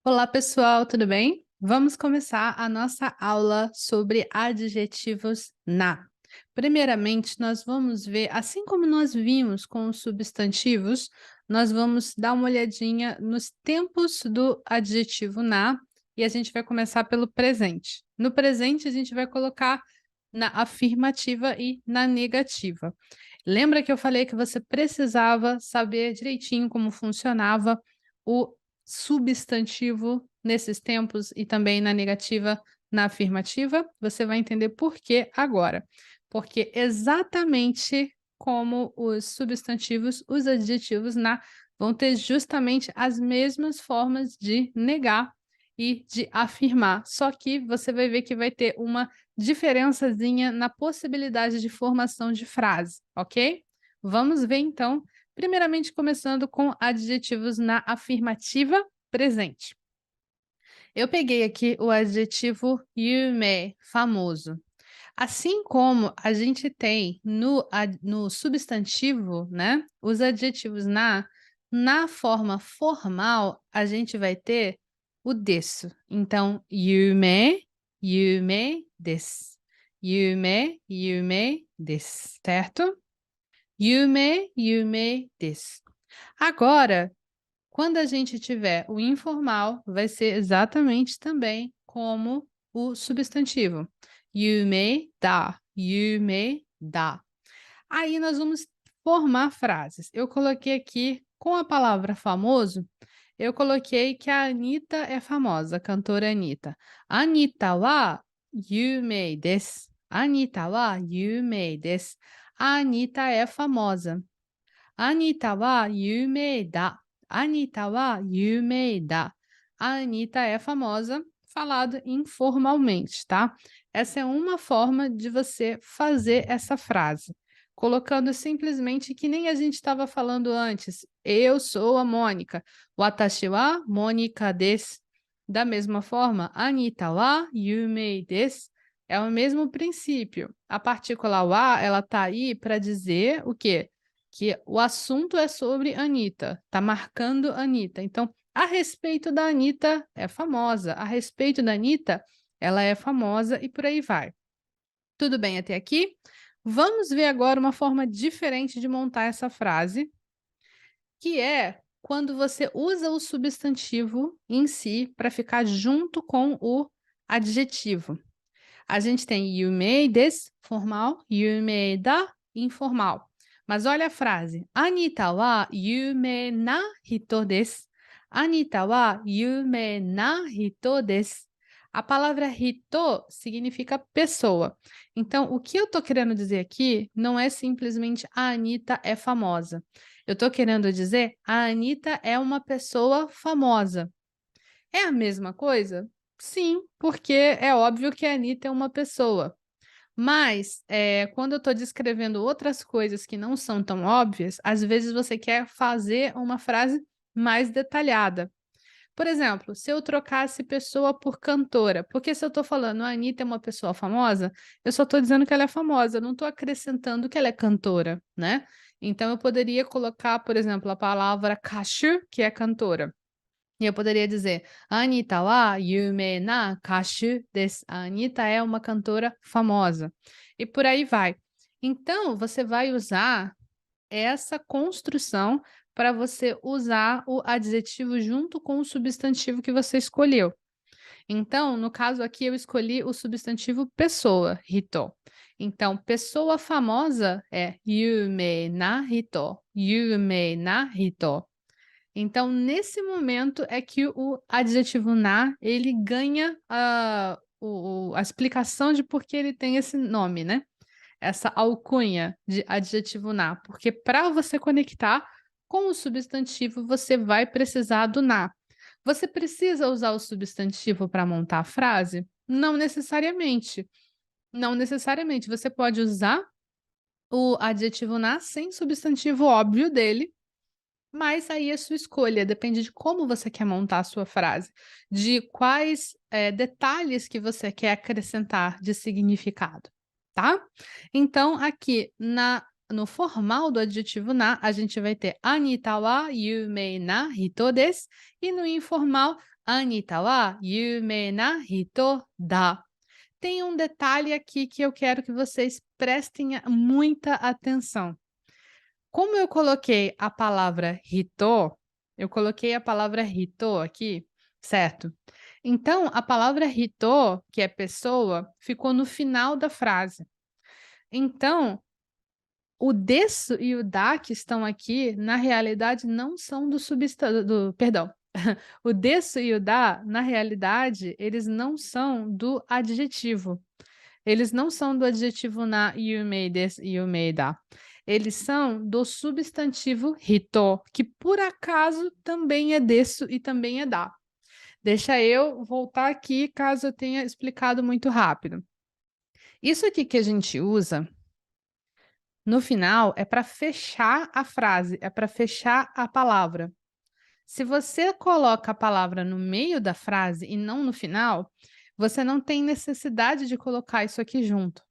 Olá, pessoal, tudo bem? Vamos começar a nossa aula sobre adjetivos na. Primeiramente, nós vamos ver, assim como nós vimos com os substantivos, nós vamos dar uma olhadinha nos tempos do adjetivo na e a gente vai começar pelo presente. No presente, a gente vai colocar na afirmativa e na negativa. Lembra que eu falei que você precisava saber direitinho como funcionava o substantivo nesses tempos e também na negativa, na afirmativa? Você vai entender por quê agora. Porque exatamente como os substantivos, os adjetivos na vão ter justamente as mesmas formas de negar e de afirmar. Só que você vai ver que vai ter uma diferençazinha na possibilidade de formação de frase, ok? Vamos ver então, primeiramente começando com adjetivos na afirmativa presente. Eu peguei aqui o adjetivo yume, famoso. Assim como a gente tem no substantivo, né, os adjetivos na forma formal, a gente vai ter o desu. Então, yume, yume desu. Yume, yume desu, certo? Yume, yume desu. Agora, quando a gente tiver o informal, vai ser exatamente também como o substantivo. Yume da, yume da. Aí nós vamos formar frases. Eu coloquei aqui com a palavra famoso, eu coloquei que a Anitta é famosa, a cantora Anitta. Anitta wa yume desu. Anitta wa yume desu. A Anitta é famosa. Anitta wa yumei da. Anitta wa yumei da. A Anitta é famosa, falado informalmente, tá? Essa é uma forma de você fazer essa frase, colocando simplesmente que nem a gente estava falando antes. Eu sou a Mônica. Watashi wa Mônica desu. Da mesma forma, Anitta wa yumei desu. É o mesmo princípio. A partícula wa, ela tá aí para dizer o quê? Que o assunto é sobre Anitta, tá marcando Anitta. Então, a respeito da Anitta é famosa, a respeito da Anitta, ela é famosa e por aí vai. Tudo bem até aqui? Vamos ver agora uma forma diferente de montar essa frase, que é quando você usa o substantivo em si para ficar junto com o adjetivo. A gente tem you made this, formal, you made da, informal. Mas olha a frase. Anita wa yume na hito desu. Anita wa yume na hito desu. A palavra hito significa pessoa. Então, o que eu estou querendo dizer aqui não é simplesmente a Anitta é famosa. Eu estou querendo dizer a Anitta é uma pessoa famosa. É a mesma coisa? Sim, porque é óbvio que a Anitta é uma pessoa. Mas, quando eu estou descrevendo outras coisas que não são tão óbvias, às vezes você quer fazer uma frase mais detalhada. Por exemplo, se eu trocasse pessoa por cantora, porque se eu estou falando a Anitta é uma pessoa famosa, eu só estou dizendo que ela é famosa, eu não estou acrescentando que ela é cantora, né? Então eu poderia colocar, por exemplo, a palavra kashu, que é cantora. E eu poderia dizer, a Anitta wa yume na kashu desu. A Anitta é uma cantora famosa. E por aí vai. Então, você vai usar essa construção para você usar o adjetivo junto com o substantivo que você escolheu. Então, no caso aqui, eu escolhi o substantivo pessoa, hito. Então, pessoa famosa é yume na hito. Yume na hito. Então, nesse momento é que o adjetivo na, ele ganha a explicação de por que ele tem esse nome, né? Essa alcunha de adjetivo na. Porque para você conectar com o substantivo, você vai precisar do na. Você precisa usar o substantivo para montar a frase? Não necessariamente. Não necessariamente. Você pode usar o adjetivo na sem substantivo óbvio dele, mas aí é sua escolha, depende de como você quer montar a sua frase, de quais detalhes que você quer acrescentar de significado, tá? Então, aqui no formal do adjetivo na, a gente vai ter Anita wa yume na hito desu, e no informal, Anita wa yumei na hito da. Tem um detalhe aqui que eu quero que vocês prestem muita atenção. Como eu coloquei a palavra hito, eu coloquei a palavra hito aqui, certo? Então, a palavra hito, que é pessoa, ficou no final da frase. Então, o desu e o da que estão aqui, na realidade, não são do substantivo, perdão. O desu e o da, na realidade, eles não são do adjetivo. Eles não são do adjetivo na yumei desu, yumei da. Eles são do substantivo hito, que por acaso também é desu e também é da. Deixa eu voltar aqui, caso eu tenha explicado muito rápido. Isso aqui que a gente usa no final é para fechar a frase, é para fechar a palavra. Se você coloca a palavra no meio da frase e não no final, você não tem necessidade de colocar isso aqui junto.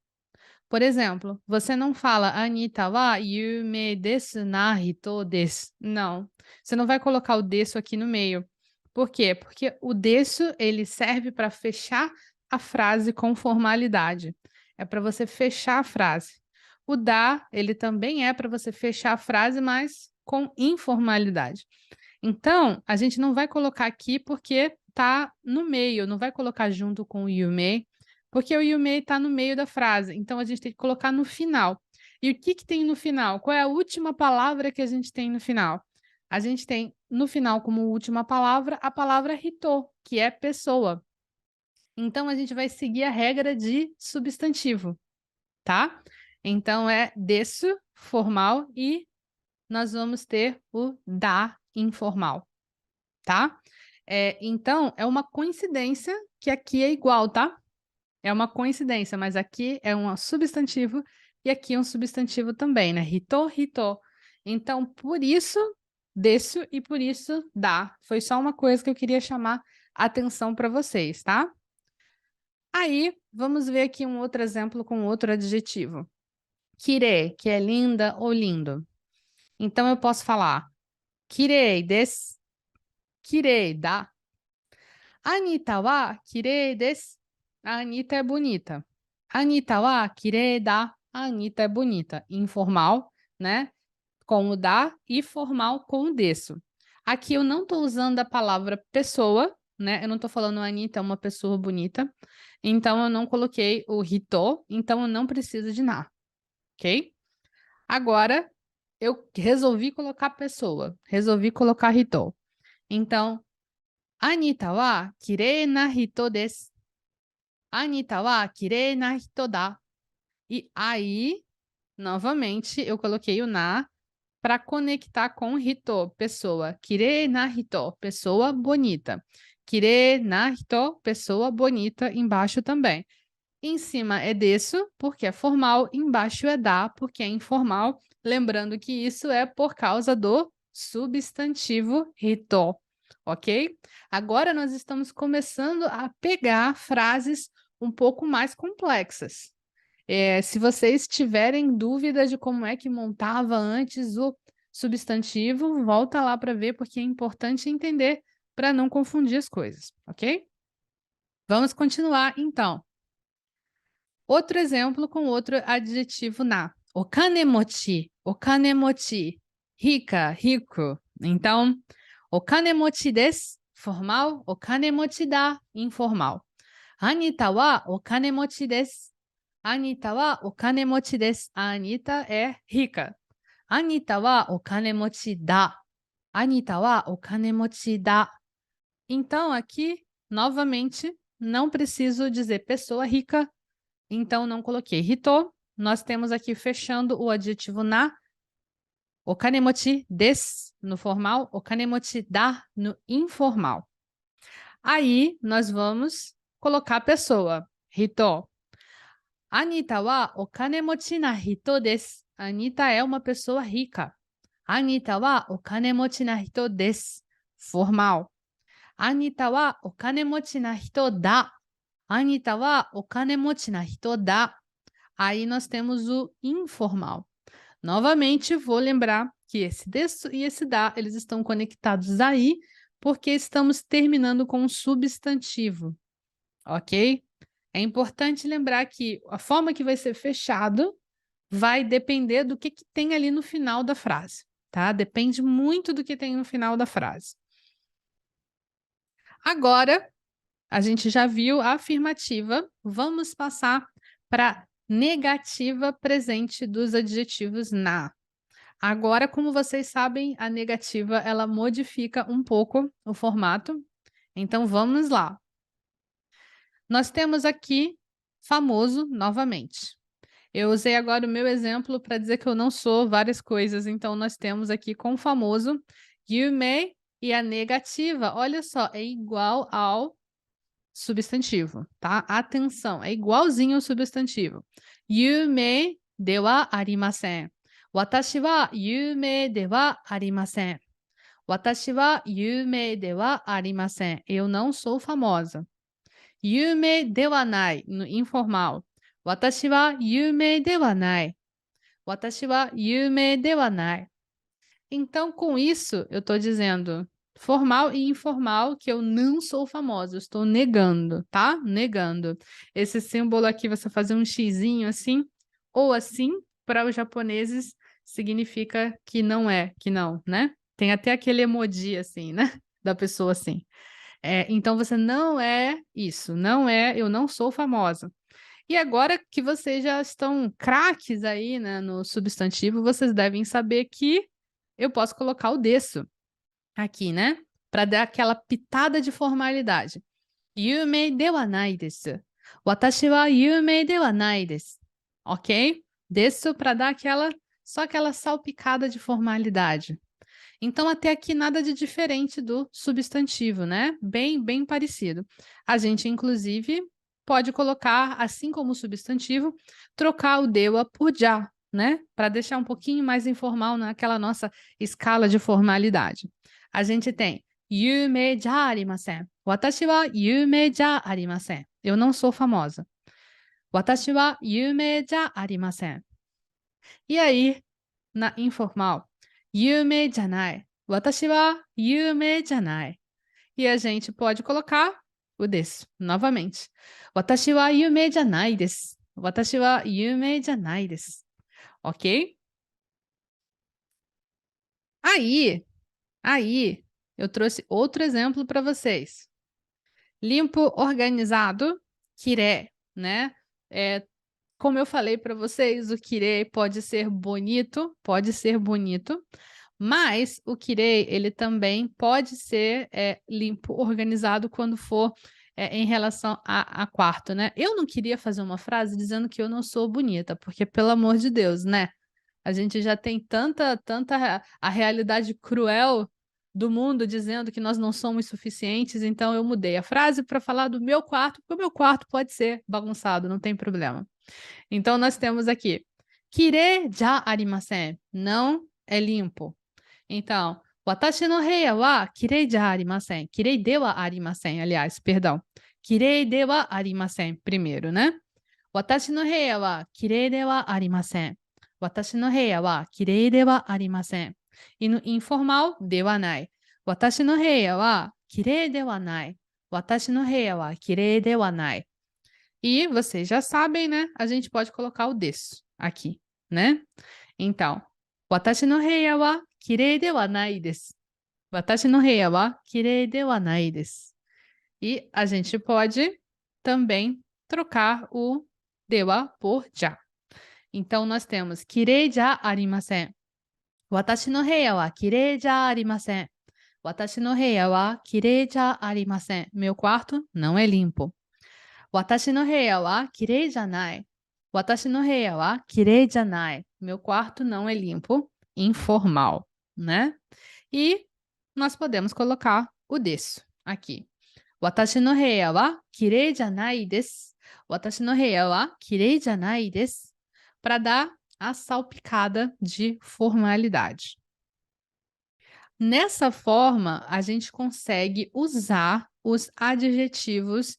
Por exemplo, você não fala Anita wa yume desu na hito desu. Não. Você não vai colocar o desu aqui no meio. Por quê? Porque o desu, ele serve para fechar a frase com formalidade. É para você fechar a frase. O da, ele também é para você fechar a frase, mas com informalidade. Então, a gente não vai colocar aqui porque tá no meio, não vai colocar junto com o yume, porque o yume está no meio da frase. Então, a gente tem que colocar no final. E o que que tem no final? Qual é a última palavra que a gente tem no final? A gente tem no final como última palavra a palavra hito, que é pessoa. Então, a gente vai seguir a regra de substantivo, tá? Então, é desu, formal, e nós vamos ter o da, informal, tá? Então, é uma coincidência que aqui é igual, tá? É uma coincidência, mas aqui é um substantivo e aqui é um substantivo também, né? Hito, hito. Então, por isso, desu e por isso, da. Foi só uma coisa que eu queria chamar a atenção para vocês, tá? Aí, vamos ver aqui um outro exemplo com outro adjetivo. Kirei, que é linda ou lindo. Então, eu posso falar kirei desu, kirei da. Anita wa kirei desu. A Anita é bonita. Anita wa kirei da. A Anita é bonita. Informal, né? Com o da e formal com o desu. Aqui eu não estou usando a palavra pessoa, né? Eu não estou falando a Anita é uma pessoa bonita. Então eu não coloquei o hito, então eu não preciso de na, ok? Agora eu resolvi colocar pessoa, resolvi colocar hito. Então, Anita wa kirei na hito desu. Anita wa kirei na hito da. E aí, novamente, eu coloquei o na para conectar com hito, pessoa. Kirei na hito, pessoa bonita. Kirei na hito, pessoa bonita, embaixo também. Em cima é desu, porque é formal, embaixo é da, porque é informal. Lembrando que isso é por causa do substantivo hito, ok? Agora nós estamos começando a pegar frases um pouco mais complexas. Se vocês tiverem dúvida de como é que montava antes o substantivo, volta lá para ver, porque é importante entender para não confundir as coisas, ok? Vamos continuar, então. Outro exemplo com outro adjetivo na. Okanemochi, okanemochi, rica, rico. Então, okanemochi desu, formal, okanemochi da, informal. Anita wa okanemochi desu. Anita wa okanemochi desu. A Anita é rica. Anita wa okanemochi da. Anita wa okanemochi da. Então, aqui, novamente, não preciso dizer pessoa rica, então não coloquei hito. Nós temos aqui fechando o adjetivo na, okanemochi desu no formal, okanemochi da no informal. Aí, nós vamos colocar a pessoa, hito. Anita wa okanemochi na hito desu. Anita é uma pessoa rica. Anita wa okanemochi na hito desu. Formal. Anita wa okanemochi na hito da. Anita wa okanemochi na hito da. Aí nós temos o informal. Novamente, vou lembrar que esse desu e esse da, eles estão conectados aí porque estamos terminando com um substantivo, ok? É importante lembrar que a forma que vai ser fechado vai depender do que tem ali no final da frase, tá? Depende muito do que tem no final da frase. Agora, a gente já viu a afirmativa, vamos passar para negativa presente dos adjetivos na. Agora, como vocês sabem, a negativa ela modifica um pouco o formato. Então vamos lá. Nós temos aqui famoso novamente. Eu usei agora o meu exemplo para dizer que eu não sou várias coisas, então nós temos aqui com famoso yume e a negativa, olha só, é igual ao substantivo, tá? Atenção, é igualzinho ao substantivo. Yume de wa arimasen. Watashi wa yume de wa arimasen. Watashi wa yume de wa arimasen. Eu não sou famosa. Yume de wa nai, no informal. Watashi wa yume de wa nai. Watashi wa yume de wa nai. Então, com isso, eu estou dizendo formal e informal que eu não sou famosa, eu estou negando, tá? Negando. Esse símbolo aqui, você fazer um xizinho assim, ou assim, para os japoneses, significa que não é, que não, né? Tem até aquele emoji assim, né? Da pessoa assim. Então, você não é isso, não é, eu não sou famosa. E agora que vocês já estão craques aí, né, no substantivo, vocês devem saber que eu posso colocar o desu aqui, né? Para dar aquela pitada de formalidade. Yume de wa nai desu. Watashi wa yume de wa nai desu. Ok? Desu para dar só aquela salpicada de formalidade. Então, até aqui nada de diferente do substantivo, né? Bem parecido. A gente, inclusive, pode colocar, assim como o substantivo, trocar o dewa por já, né? Para deixar um pouquinho mais informal naquela nossa escala de formalidade. A gente tem yume ja arimasen. Watashi wa yume ja arimasen. Eu não sou famosa. Watashi wa yume ja arimasen. E aí, na informal, yume janai. Watashi wa yume janai. E a gente pode colocar o desu novamente. Watashi wa yume janai desu. Watashi wa yume janai desu. Ok? Aí, eu trouxe outro exemplo para vocês. Limpo, organizado, kire, né? Como eu falei para vocês, o kire pode ser bonito, mas o kirei, ele também pode ser limpo, organizado quando for em relação a quarto, né? Eu não queria fazer uma frase dizendo que eu não sou bonita, porque, pelo amor de Deus, né? A gente já tem tanta a realidade cruel do mundo dizendo que nós não somos suficientes, então eu mudei a frase para falar do meu quarto, porque o meu quarto pode ser bagunçado, não tem problema. Então, nós temos aqui, kire ja arimasen, não é limpo. Então, watashi no heya wa kirei ja arimasen. Kirei de wa arimasen, aliás, perdão. Kirei de wa arimasen, primeiro, né? Watashi no heya wa kirei de wa arimasen. Watashi no heya wa kirei de wa arimasen. E no informal, de wa nai. Watashi no heya wa kirei de wa nai. Watashi no heya wa kirei de wa nai. E vocês já sabem, né? A gente pode colocar o desu aqui, né? Então, watashi no heya wa kirei de wa nai desu. Watashi no heya wa kirei de wa nai desu. E a gente pode também trocar o de wa por ja. Então, nós temos kirei ja arimasen. Watashi no heya wa kirei ja arimasen. Watashi no heya wa kirei ja arimasen. Meu quarto não é limpo. Watashi no heya wa kirei janai. Watashi no heya wa kirei janai. Meu quarto não é limpo, informal, né? E nós podemos colocar o desu aqui. Watashi no heya wa kirei janai desu. Watashi no heya wa kirei janai desu. Para dar a salpicada de formalidade. Nessa forma, a gente consegue usar os adjetivos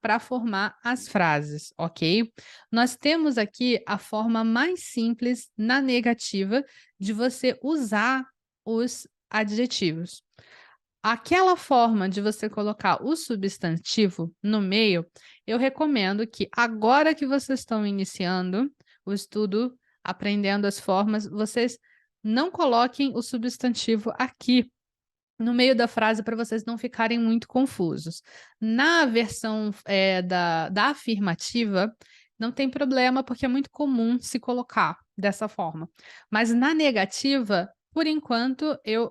para formar as frases, ok? Nós temos aqui a forma mais simples na negativa de você usar os adjetivos. aquela forma de você colocar o substantivo no meio, eu recomendo que agora que vocês estão iniciando o estudo, aprendendo as formas, vocês não coloquem o substantivo aqui no meio da frase para vocês não ficarem muito confusos. Na versão, da afirmativa, não tem problema, porque é muito comum se colocar dessa forma. Mas na negativa, por enquanto, eu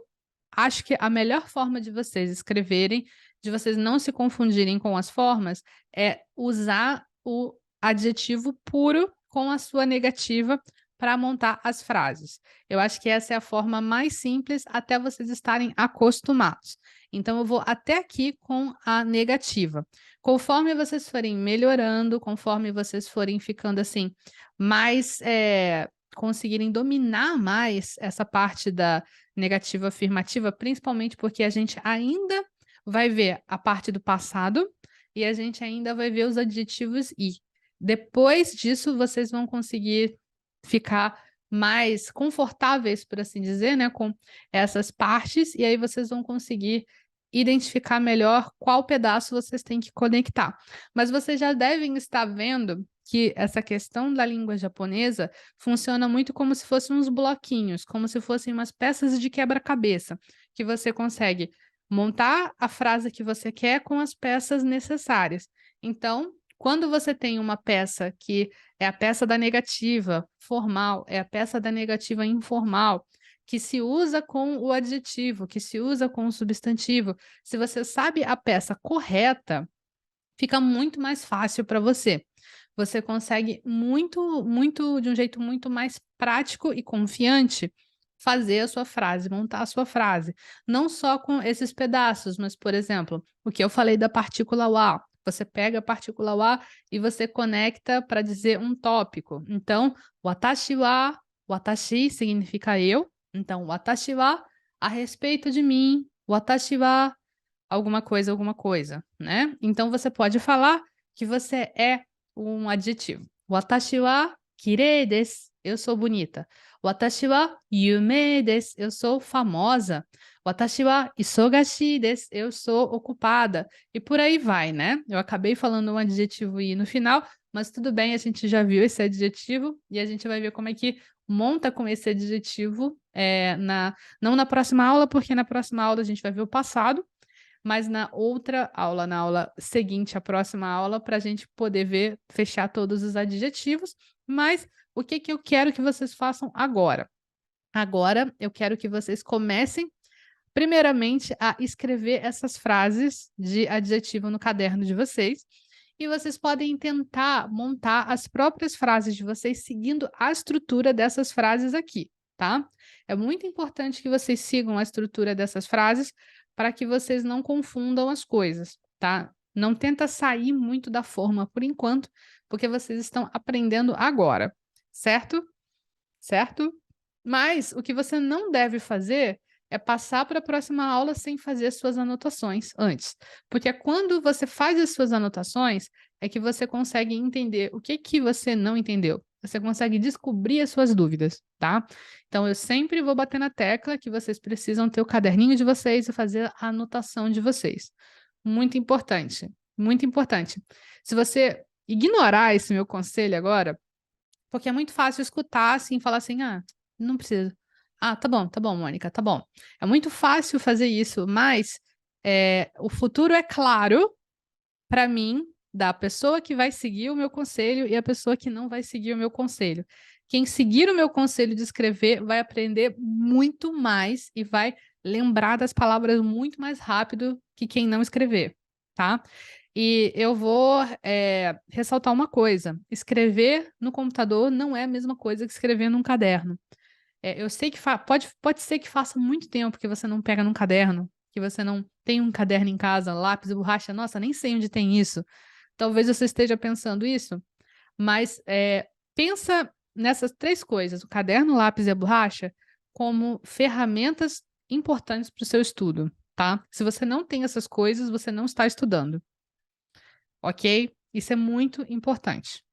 acho que a melhor forma de vocês escreverem, de vocês não se confundirem com as formas, é usar o adjetivo puro com a sua negativa para montar as frases. Eu acho que essa é a forma mais simples até vocês estarem acostumados. Então, eu vou até aqui com a negativa. Conforme vocês forem melhorando, conforme vocês forem ficando assim, mais conseguirem dominar mais essa parte da negativa afirmativa, principalmente porque a gente ainda vai ver a parte do passado e a gente ainda vai ver os adjetivos e. Depois disso, vocês vão conseguir ficar mais confortáveis, por assim dizer, né, com essas partes, e aí vocês vão conseguir identificar melhor qual pedaço vocês têm que conectar. Mas vocês já devem estar vendo que essa questão da língua japonesa funciona muito como se fossem uns bloquinhos, como se fossem umas peças de quebra-cabeça, que você consegue montar a frase que você quer com as peças necessárias. Então, quando você tem uma peça que é a peça da negativa formal, é a peça da negativa informal, que se usa com o adjetivo, que se usa com o substantivo, se você sabe a peça correta, fica muito mais fácil para você. Você consegue de um jeito muito mais prático e confiante fazer a sua frase, montar a sua frase. Não só com esses pedaços, mas, por exemplo, o que eu falei da partícula wa. Você pega a partícula wa e você conecta para dizer um tópico. Então, watashi significa eu. Então, watashi wa, a respeito de mim, watashi wa, alguma coisa, né? Então você pode falar que você é um adjetivo. Watashi wa kirei desu, eu sou bonita. Watashi wa yume desu, eu sou famosa. Watashi wa isogashi desu, eu sou ocupada. E por aí vai, né? Eu acabei falando um adjetivo i no final, mas tudo bem, a gente já viu esse adjetivo e a gente vai ver como é que monta com esse adjetivo não na próxima aula, porque na próxima aula a gente vai ver o passado, mas na outra aula, na aula seguinte, a próxima aula, para a gente poder ver, fechar todos os adjetivos. Mas o que eu quero que vocês façam agora? Agora, eu quero que vocês comecem, primeiramente, a escrever essas frases de adjetivo no caderno de vocês. E vocês podem tentar montar as próprias frases de vocês seguindo a estrutura dessas frases aqui, tá? É muito importante que vocês sigam a estrutura dessas frases para que vocês não confundam as coisas, tá? Não tenta sair muito da forma por enquanto, porque vocês estão aprendendo agora, certo? Certo? Mas o que você não deve fazer é passar para a próxima aula sem fazer as suas anotações antes. Porque é quando você faz as suas anotações é que você consegue entender o que você não entendeu. Você consegue descobrir as suas dúvidas, tá? Então, eu sempre vou bater na tecla que vocês precisam ter o caderninho de vocês e fazer a anotação de vocês. Muito importante, muito importante. Se você ignorar esse meu conselho agora, porque é muito fácil escutar assim, falar assim, ah, não precisa. Ah, tá bom, Mônica, tá bom. É muito fácil fazer isso, mas o futuro é claro para mim da pessoa que vai seguir o meu conselho e a pessoa que não vai seguir o meu conselho. Quem seguir o meu conselho de escrever vai aprender muito mais e vai lembrar das palavras muito mais rápido que quem não escrever, tá? E eu vou ressaltar uma coisa: escrever no computador não é a mesma coisa que escrever num caderno. Eu sei que pode ser que faça muito tempo que você não pega num caderno, que você não tem um caderno em casa, lápis e borracha. Nossa, nem sei onde tem isso. Talvez você esteja pensando isso, mas pensa nessas três coisas: o caderno, o lápis e a borracha, como ferramentas importantes para o seu estudo, tá? Se você não tem essas coisas, você não está estudando, ok? Isso é muito importante.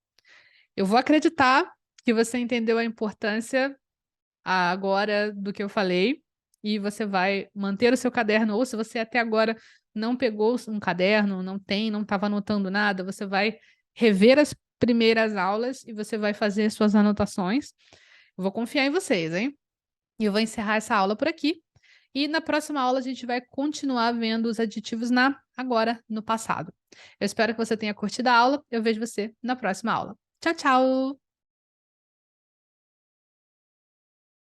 Eu vou acreditar que você entendeu a importância agora do que eu falei. e você vai manter o seu caderno, ou se você até agora não pegou um caderno, não estava anotando nada, você vai rever as primeiras aulas e você vai fazer suas anotações. Eu vou confiar em vocês, hein? E eu vou encerrar essa aula por aqui. E na próxima aula a gente vai continuar vendo os adjetivos na, agora, no passado. Eu espero que você tenha curtido a aula. Eu vejo você na próxima aula. Tchau, tchau!